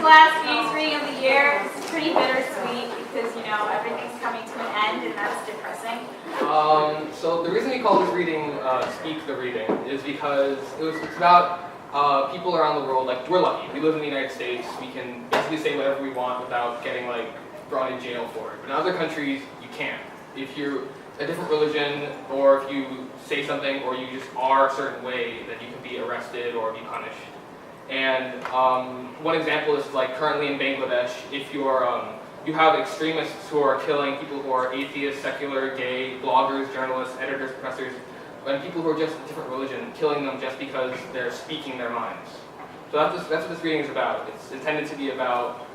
last Games reading of the year. This is pretty bittersweet because, everything's coming to an end and that's depressing. So the reason we call this reading Speak the Reading is because it's about people around the world. Like, we're lucky. We live in the United States. We can basically say whatever we want without getting, thrown in jail for it. But in other countries, you can't. If you're a different religion, or if you say something, or you just are a certain way, then you can be arrested or be punished. And one example is currently in Bangladesh, if you have extremists who are killing people who are atheists, secular, gay, bloggers, journalists, editors, professors, and people who are just a different religion, killing them just because they're speaking their minds. So that's what this reading is about. It's intended to be about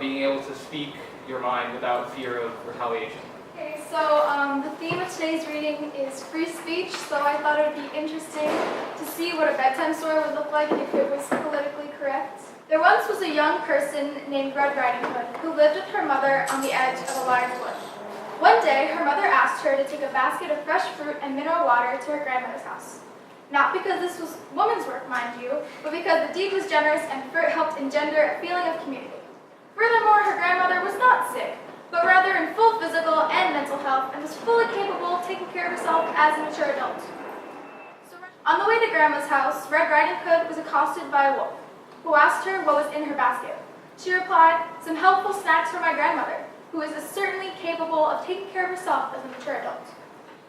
being able to speak your mind without fear of retaliation. Okay, so the theme of today's reading is free speech, so I thought it would be interesting to see what a bedtime story would look like if it was politically correct. There once was a young person named Red Riding Hood who lived with her mother on the edge of a large wood. One day, her mother asked her to take a basket of fresh fruit and mineral water to her grandmother's house. Not because this was woman's work, mind you, but because the deed was generous and fruit helped engender a feeling of community. Furthermore, her grandmother was not sick, but rather in full physical and mental health, and was fully capable of taking care of herself as a mature adult. So, on the way to Grandma's house, Red Riding Hood was accosted by a wolf, who asked her what was in her basket. She replied, "Some helpful snacks for my grandmother, who is certainly capable of taking care of herself as a mature adult."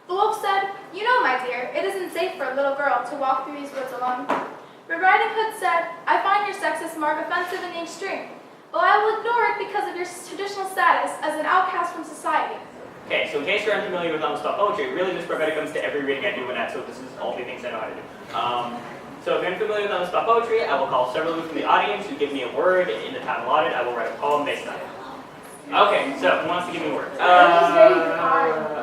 The wolf said, "You know, my dear, it isn't safe for a little girl to walk through these woods alone." Red Riding Hood said, "I find your sexist remark offensive in the extreme, but I will ignore it because of your traditional status as an outcast from society." Okay, so in case you're unfamiliar with on-the-spot poetry, really this Rebecca comes to every reading I do in that, so this is all the things I know how to do. So if you're unfamiliar with on-the-spot poetry, I will call several of you from the audience who give me a word in the time allotted. I will write a poem based on it. Okay, so who wants to give me a word?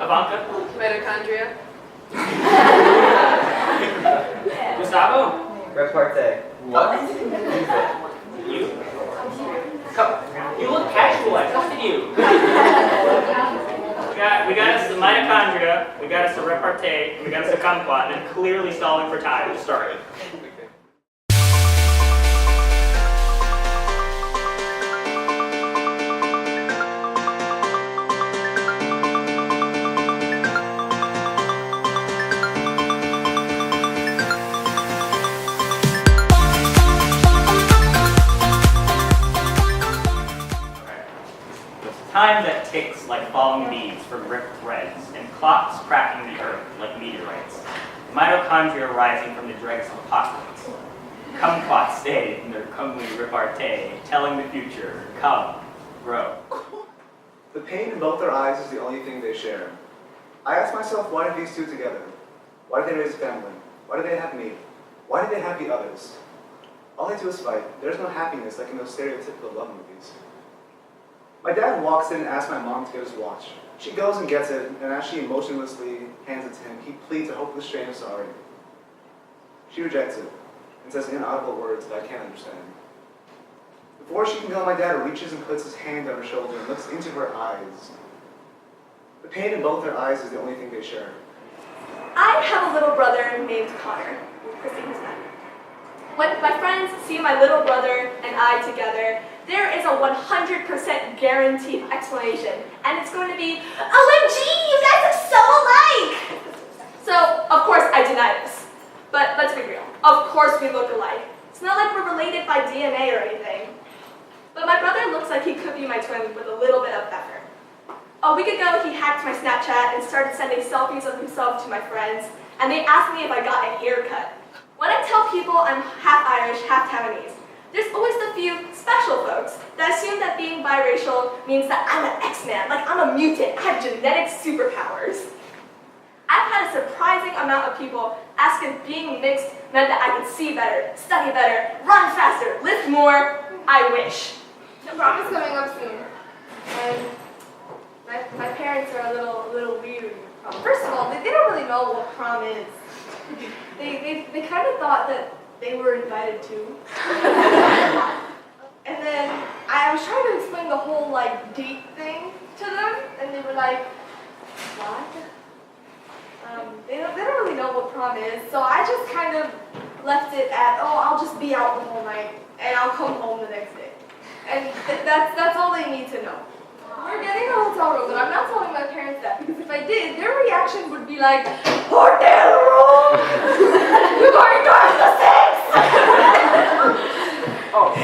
Ivanka? Mitochondria. Gustavo? Repartee. What? You? Come. You look casual. I trusted you. we got us the mitochondria, we got us the repartee, we got us the kumquat, and clearly stalling for time to start. Time that ticks like falling beads from ripped threads, and clocks cracking the earth like meteorites. Mitochondria rising from the dregs of apocalypse. Kumquats stay in their comely repartee, telling the future, come, grow. The pain in both their eyes is the only thing they share. I ask myself, why did these two together? Why did they raise a family? Why did they have me? Why did they have the others? All they do is fight. There's no happiness like in those stereotypical love movies. My dad walks in and asks my mom to get his watch. She goes and gets it, and as she emotionlessly hands it to him, he pleads a hopeless strain of sorry. She rejects it, and says inaudible words that I can't understand. Before she can go, my dad reaches and puts his hand on her shoulder and looks into her eyes. The pain in both their eyes is the only thing they share. I have a little brother named Connor, Christine has met. When my friends see my little brother and I together, there is a 100% guaranteed explanation, and it's going to be, OMG, you guys are so alike! So, of course, I deny this. But let's be real. Of course we look alike. It's not like we're related by DNA or anything. But my brother looks like he could be my twin with a little bit of effort. A week ago, he hacked my Snapchat and started sending selfies of himself to my friends, and they asked me if I got a haircut. When I tell people I'm half Irish, half Taiwanese, there's always the few special folks that assume that being biracial means that I'm an X-Man, like I'm a mutant, I have genetic superpowers. I've had a surprising amount of people ask if being mixed meant that I could see better, study better, run faster, lift more. I wish. The prom is coming up soon, and my parents are a little weird. First of all, they don't really know what prom is. They kind of thought that they were invited to. And then I was trying to explain the whole date thing to them, and they were like, "What?" They don't really know what prom is, so I just kind of left it at, "Oh, I'll just be out the whole night, and I'll come home the next day." And that's all they need to know. We're getting a hotel room, but I'm not telling my parents that because if I did, their reaction would be like, hotel room! You're going to have the sex! Oh,